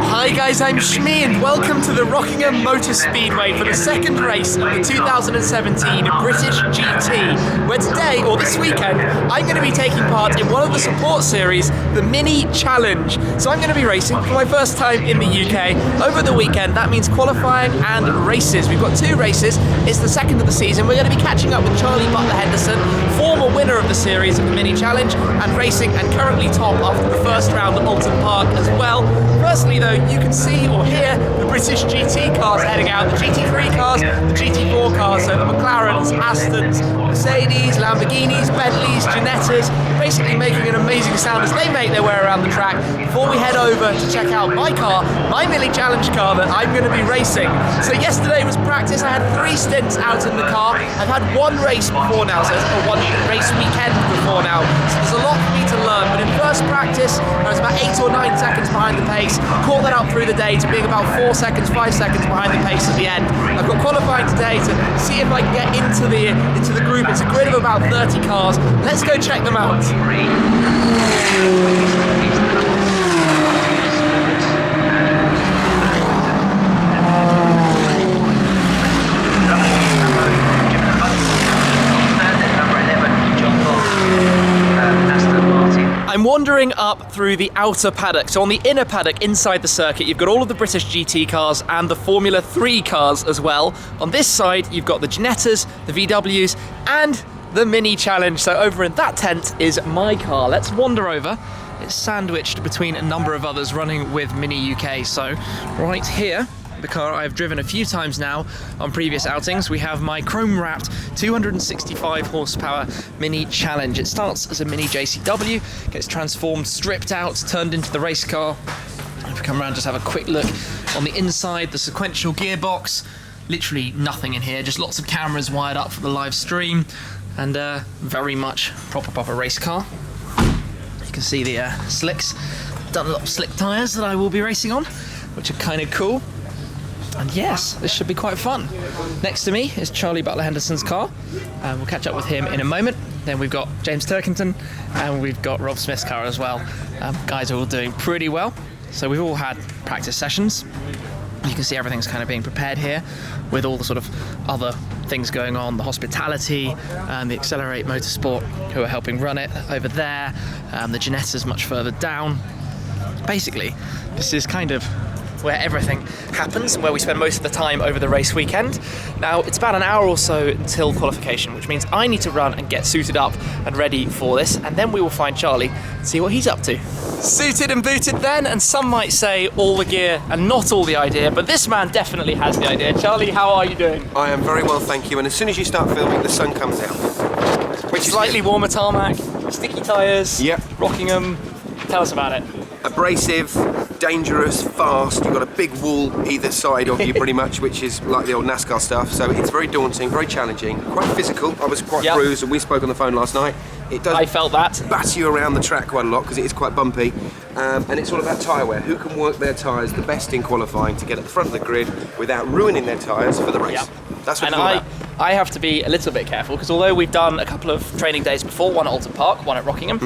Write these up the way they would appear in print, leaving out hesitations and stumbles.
Hi guys, I'm Shmi and welcome to the Rockingham Motor Speedway for the second race of the 2017 British GT, where today, or this weekend, I'm going to be taking part in one of the support series, the Mini Challenge. So I'm going to be racing for my first time in the UK over the weekend. That means qualifying and races. We've got two races. It's the second of the season. We're going to be catching up with Charlie Butler Henderson, former winner of the series of the Mini Challenge, and racing and currently top after the first round at Alton Park as well. Firstly though, you can see or hear the British GT cars heading out, the GT3 cars, the GT4 cars, so the McLarens, Astons, Mercedes, Lamborghinis, Bentleys, Ginettas, basically making an amazing sound as they make their way around the track before we head over to check out my car, my Mini Challenge car that I'm going to be racing. So yesterday was practice. I had 3 stints out in the car. I've had one race before now, so one race weekend before now, so there's a lot for me to learn, but in first practice I was about 8 or 9 seconds behind the pace, caught that up through the day to being about 4 seconds, 5 seconds behind the pace at the end. I've got qualifying today to see if I can get into the group. It's a grid of about 30 cars. Let's go check them out. I'm wandering up through the outer paddock. So on the inner paddock inside the circuit, you've got all of the British GT cars and the Formula 3 cars as well. On this side, you've got the Ginettas, the VWs, and the Mini Challenge. So over in that tent is my car. Let's wander over. It's sandwiched between a number of others running with Mini UK. So right here, the car I've driven a few times now on previous outings, we have my chrome-wrapped 265 horsepower Mini Challenge. It starts as a Mini JCW, gets transformed, stripped out, turned into the race car. If we come around, just have a quick look on the inside, the sequential gearbox, literally nothing in here, just lots of cameras wired up for the live stream, and very much proper race car. You can see the slicks, Dunlop slick tyres that I will be racing on, which are kind of cool. And yes, this should be quite fun. Next to me is Charlie Butler Henderson's car. We'll catch up with him in a moment. Then we've got James Turkington and we've got Rob Smith's car as well. Guys are all doing pretty well. So we've all had practice sessions. You can see everything's kind of being prepared here with all the sort of other things going on, the hospitality, the Accelerate Motorsport who are helping run it over there, the Ginettas much further down. Basically, this is kind of where everything happens, where we spend most of the time over the race weekend. Now, it's about an hour or so until qualification, which means I need to run and get suited up and ready for this, and then we will find Charlie and see what he's up to. Suited and booted then, and some might say all the gear and not all the idea, but this man definitely has the idea. Charlie, how are you doing? I am very well, thank you, and as soon as you start filming, the sun comes out. Which slightly warmer tarmac, sticky tyres, yep. Rockingham. Tell us about it. Abrasive, dangerous, fast. You've got a big wall either side of you pretty much, which is like the old NASCAR stuff. So it's very daunting, very challenging, quite physical. I was quite bruised and we spoke on the phone last night. It does I felt that. batter you around the track quite a lot because it is quite bumpy. And it's all about tyre wear. Who can work their tyres the best in qualifying to get at the front of the grid without ruining their tyres for the race. Yep. That's what it's all about. I have to be a little bit careful because although we've done a couple of training days before, one at Alton Park, one at Rockingham,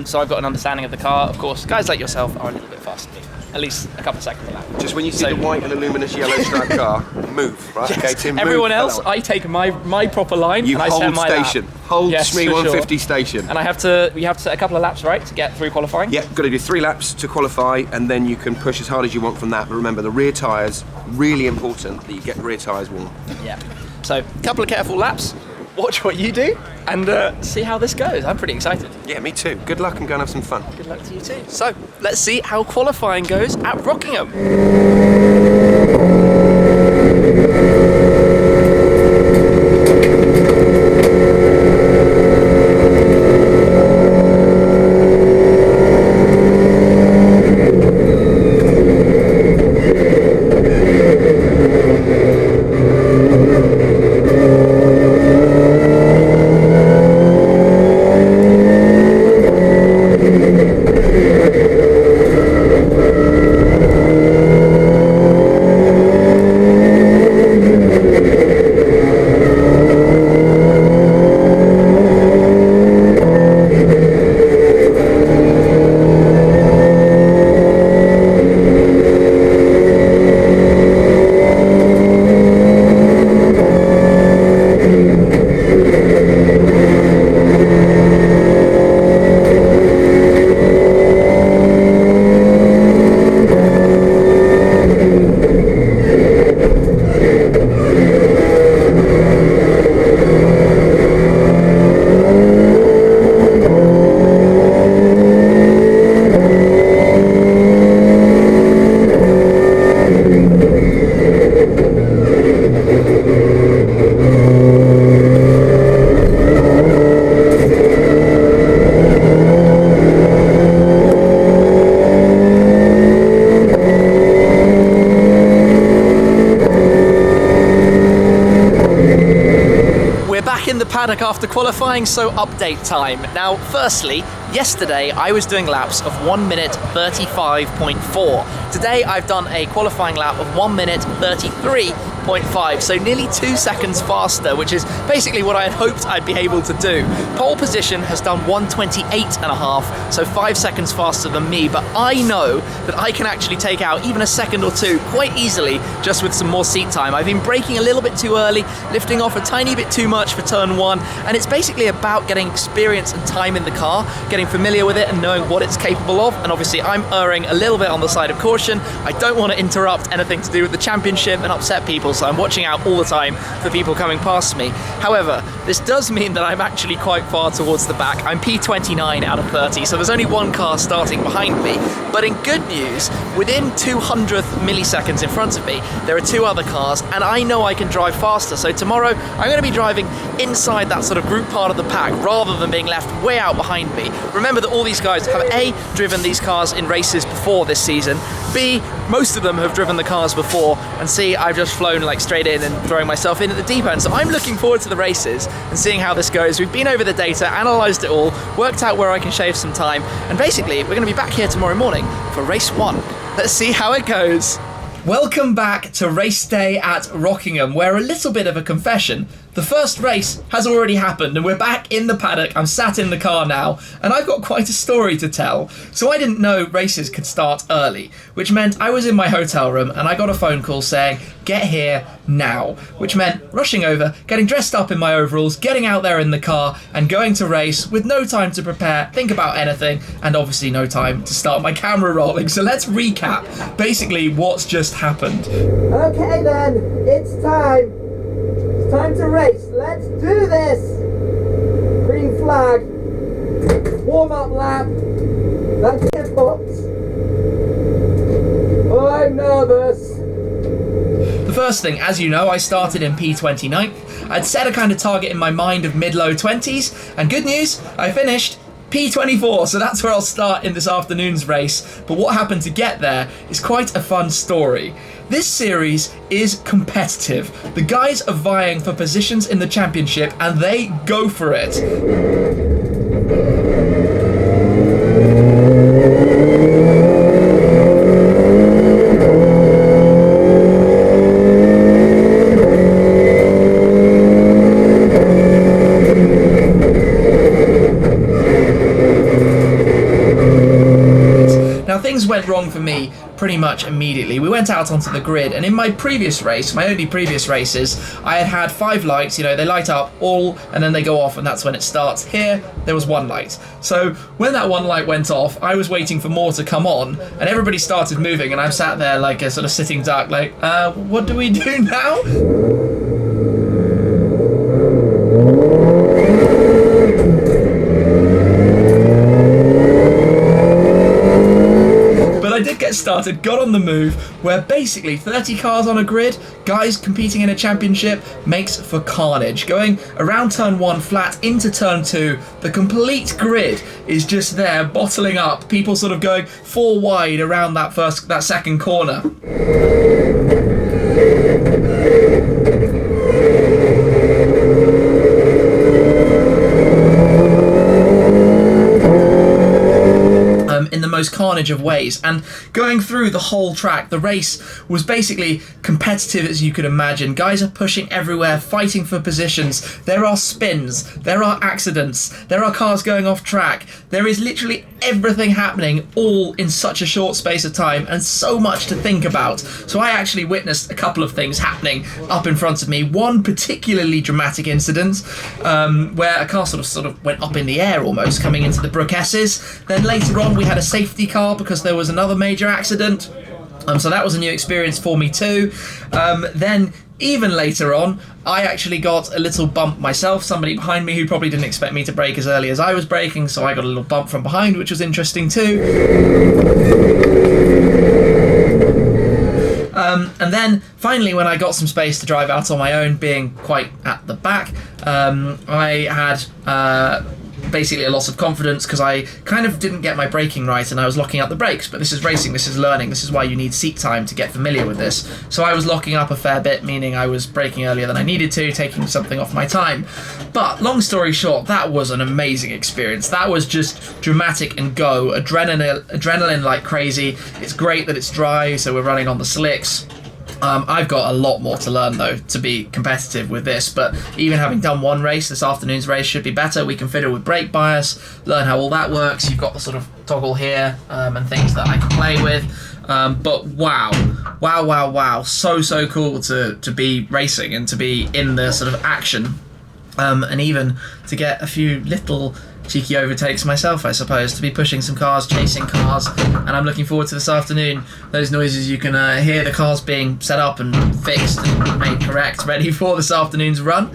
so I've got an understanding of the car. Of course, guys like yourself are a little bit faster than me, at least a couple of seconds a lap. Just when you see the white and luminous yellow striped car, move, right? Yes. Okay, Tim, everyone move. else, I take my proper line you and I set my station. lap. Hold yes, Shmi 150 station. And we have to set a couple of laps, right, to get through qualifying? Yeah, got to do 3 laps to qualify, and then you can push as hard as you want from that. But remember, the rear tyres, really important that you get the rear tyres warm. Yeah. So, a couple of careful laps, watch what you do, and see how this goes. I'm pretty excited. Yeah, me too. Good luck and go and have some fun. Good luck to you too. So, let's see how qualifying goes at Rockingham. back after qualifying, so update time. Now, firstly, yesterday I was doing laps of 1 minute 35.4. Today I've done a qualifying lap of 1 minute 33.5, so nearly 2 seconds faster, which is basically what I had hoped I'd be able to do. Pole position has done 1:28.5, so 5 seconds faster than me, but I know that I can actually take out even a second or two quite easily just with some more seat time. I've been braking a little bit too early, lifting off a tiny bit too much for turn 1, and it's basically about getting experience and time in the car, getting familiar with it and knowing what it's capable of. And obviously I'm erring a little bit on the side of caution. I don't want to interrupt anything to do with the championship and upset people, so I'm watching out all the time for people coming past me. However, this does mean that I'm actually quite far towards the back. I'm P29 out of 30, so there's only one car starting behind me. But in good news, within 200th milliseconds in front of me, there are 2 other cars, and I know I can drive faster. So tomorrow, I'm going to be driving inside that sort of group part of the pack, rather than being left way out behind me. Remember that all these guys have A, driven these cars in races before this season, B, most of them have driven the cars before, and C, I've just flown like straight in and throwing myself in at the deep end. So I'm looking forward to the races and seeing how this goes. We've been over the data, analysed it all, worked out where I can shave some time, and basically we're going to be back here tomorrow morning for race 1. Let's see how it goes. Welcome back to race day at Rockingham, where a little bit of a confession. The first race has already happened and we're back in the paddock. I'm sat in the car now and I've got quite a story to tell. So I didn't know races could start early, which meant I was in my hotel room and I got a phone call saying, get here now, which meant rushing over, getting dressed up in my overalls, getting out there in the car and going to race with no time to prepare, think about anything, and obviously no time to start my camera rolling. So let's recap basically what's just happened. Okay then, it's time. It's time to race. Let's do this. Green flag. Warm up lap. That's it, box. Oh, I'm nervous. The first thing, as you know, I started in P29. I'd set a kind of target in my mind of mid-low 20s, and good news, I finished P24, so that's where I'll start in this afternoon's race. But what happened to get there is quite a fun story. This series is competitive. The guys are vying for positions in the championship and they go for it. Things went wrong for me pretty much immediately. We went out onto the grid, and in my previous race, my only previous races, I had 5 lights. You know, they light up all and then they go off and that's when it starts. Here there was 1 light, so when that 1 light went off, I was waiting for more to come on and everybody started moving and I'm sat there like a sort of sitting duck, like what do we do now? Started, got on the move, where basically 30 cars on a grid, guys competing in a championship, makes for carnage. Going around turn 1 flat into turn 2, the complete grid is just there bottling up, people sort of going 4 wide around that second corner. In the most carnage of ways, and going through the whole track, the race was basically competitive as you could imagine. Guys are pushing everywhere, fighting for positions. There are spins, there are accidents, there are cars going off track. There is literally everything happening all in such a short space of time, and so much to think about. So I actually witnessed a couple of things happening up in front of me. One particularly dramatic incident where a car sort of went up in the air almost, coming into the Brook S's. Then later on we had a safety car because there was another major accident. So that was a new experience for me too. Then even later on, I actually got a little bump myself. Somebody behind me who probably didn't expect me to brake as early as I was braking, so I got a little bump from behind, which was interesting too. And then finally, when I got some space to drive out on my own, being quite at the back, I had basically a loss of confidence because I kind of didn't get my braking right and I was locking up the brakes. But this is racing, this is learning, this is why you need seat time to get familiar with this. So I was locking up a fair bit, meaning I was braking earlier than I needed to, taking something off my time. But long story short, that was an amazing experience. That was just dramatic and go, adrenaline like crazy. It's great that it's dry, so we're running on the slicks. I've got a lot more to learn though to be competitive with this, but even having done one race, this afternoon's race should be better. We can fiddle with brake bias, learn how all that works. You've got the sort of toggle here and things that I can play with. But wow, so cool to be racing and to be in the sort of action, and even to get a few little cheeky overtakes myself, I suppose, to be pushing some cars, chasing cars, and I'm looking forward to this afternoon. Those noises, you can hear the cars being set up and fixed and made correct, ready for this afternoon's run.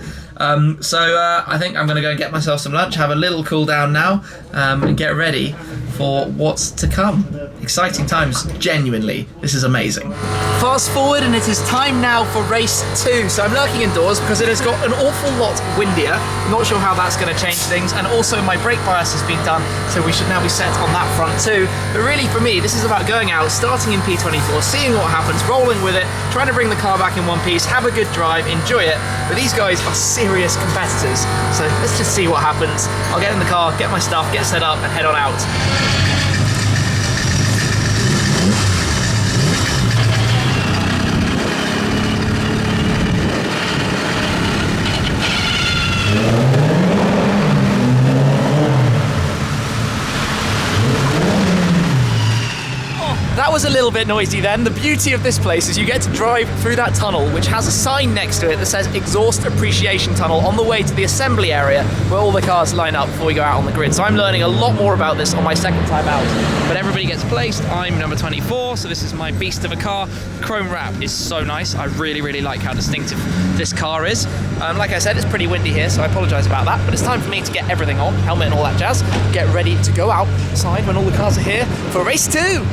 So I think I'm going to go and get myself some lunch, have a little cool down now, and get ready for what's to come. Exciting times, genuinely. This is amazing. Fast forward and it is time now for race 2. So I'm lurking indoors because it has got an awful lot windier. I'm not sure how that's going to change things, and also my brake bias has been done, so we should now be set on that front too. But really for me, this is about going out, starting in P24, seeing what happens, rolling with it, trying to bring the car back in one piece, have a good drive, enjoy it. But these guys are serious competitors, so let's just see what happens. I'll get in the car, get my stuff, get set up and head on out. That was a little bit noisy then. The beauty of this place is you get to drive through that tunnel, which has a sign next to it that says Exhaust Appreciation Tunnel, on the way to the assembly area where all the cars line up before we go out on the grid. So I'm learning a lot more about this on my second time out. But everybody gets placed. I'm number 24, so this is my beast of a car. Chrome wrap is so nice. I really like how distinctive this car is. Like I said, it's pretty windy here, so I apologise about that. But it's time for me to get everything on, helmet and all that jazz, get ready to go outside when all the cars are here for race 2.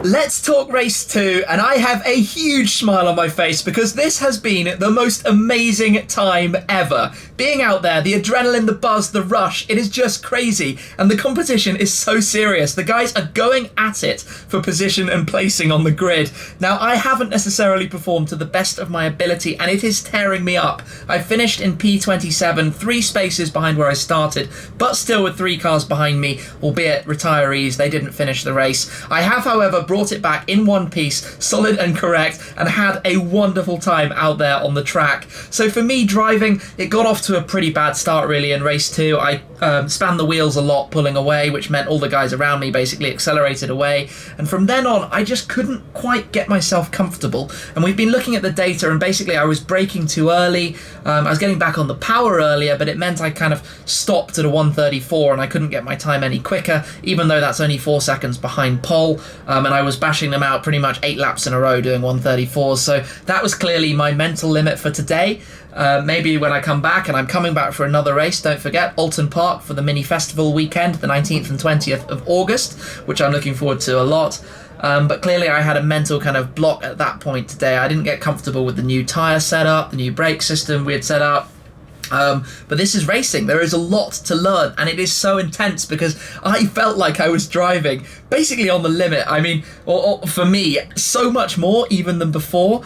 Let's talk race 2, and I have a huge smile on my face because this has been the most amazing time ever. Being out there, the adrenaline, the buzz, the rush, it is just crazy, and the competition is so serious. The guys are going at it for position and placing on the grid. Now, I haven't necessarily performed to the best of my ability, and it is tearing me up. I finished in P27, 3 spaces behind where I started, but still with 3 cars behind me, albeit retirees. They didn't finish the race. I have, however, brought it back in one piece, solid and correct, and had a wonderful time out there on the track. So for me, driving, it got off to a pretty bad start really in race 2. I spanned the wheels a lot pulling away, which meant all the guys around me basically accelerated away, and from then on I just couldn't quite get myself comfortable. And we've been looking at the data, and basically I was braking too early. I was getting back on the power earlier, but it meant I kind of stopped at a 1:34 and I couldn't get my time any quicker, even though that's only 4 seconds behind pole, and I was was bashing them out pretty much 8 laps in a row doing 134s. So that was clearly my mental limit for today. Maybe when I come back, and I'm coming back for another race, don't forget, Alton Park for the mini festival weekend, the 19th and 20th of August, which I'm looking forward to a lot. But clearly I had a mental kind of block at that point today. I didn't get comfortable with the new tyre setup, the new brake system we had set up. But this is racing. There is a lot to learn, and it is so intense because I felt like I was driving basically on the limit. I mean, or for me, so much more even than before.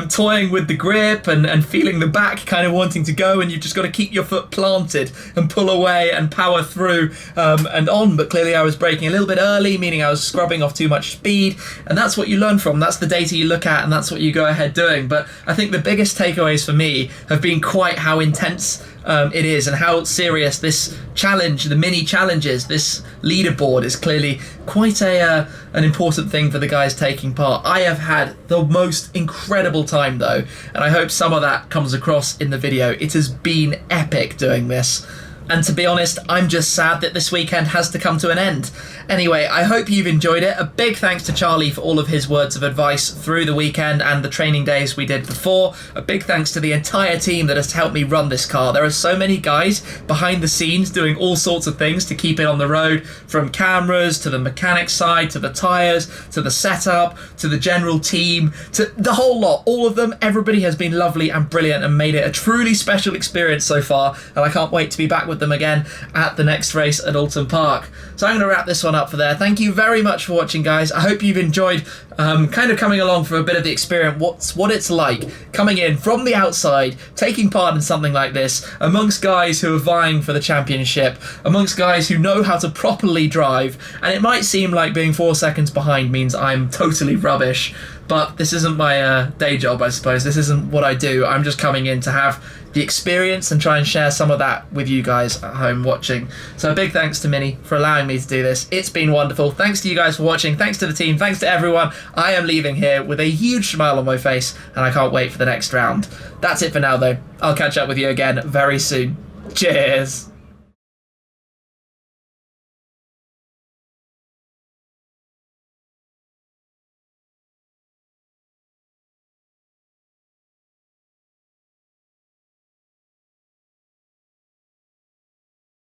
Toying with the grip and feeling the back kind of wanting to go, and you've just got to keep your foot planted and pull away and power through and on. But clearly I was braking a little bit early, meaning I was scrubbing off too much speed, and that's what you learn from. That's the data you look at, and that's what you go ahead doing. But I think the biggest takeaways for me have been quite how intense it is, and how serious this challenge, the mini challenges, this leaderboard is clearly quite an important thing for the guys taking part. I have had the most incredible time though, and I hope some of that comes across in the video. It has been epic doing this. And to be honest, I'm just sad that this weekend has to come to an end. Anyway, I hope you've enjoyed it. A big thanks to Charlie for all of his words of advice through the weekend and the training days we did before. A big thanks to the entire team that has helped me run this car. There are so many guys behind the scenes doing all sorts of things to keep it on the road, from cameras to the mechanics side, to the tyres, to the setup, to the general team, to the whole lot. All of them, everybody has been lovely and brilliant and made it a truly special experience so far, and I can't wait to be back with them again at the next race at Alton Park. So I'm going to wrap this one up for there. Thank you very much for watching, guys. I hope you've enjoyed kind of coming along for a bit of the experience, what it's like coming in from the outside, taking part in something like this, amongst guys who are vying for the championship, amongst guys who know how to properly drive. And it might seem like being 4 seconds behind means I'm totally rubbish, but this isn't my day job, I suppose. This isn't what I do. I'm just coming in to have the experience and try and share some of that with you guys at home watching. So a big thanks to Mini for allowing me to do this. It's been wonderful. Thanks to you guys for watching. Thanks to the team. Thanks to everyone. I am leaving here with a huge smile on my face, and I can't wait for the next round. That's it for now, though. I'll catch up with you again very soon. Cheers.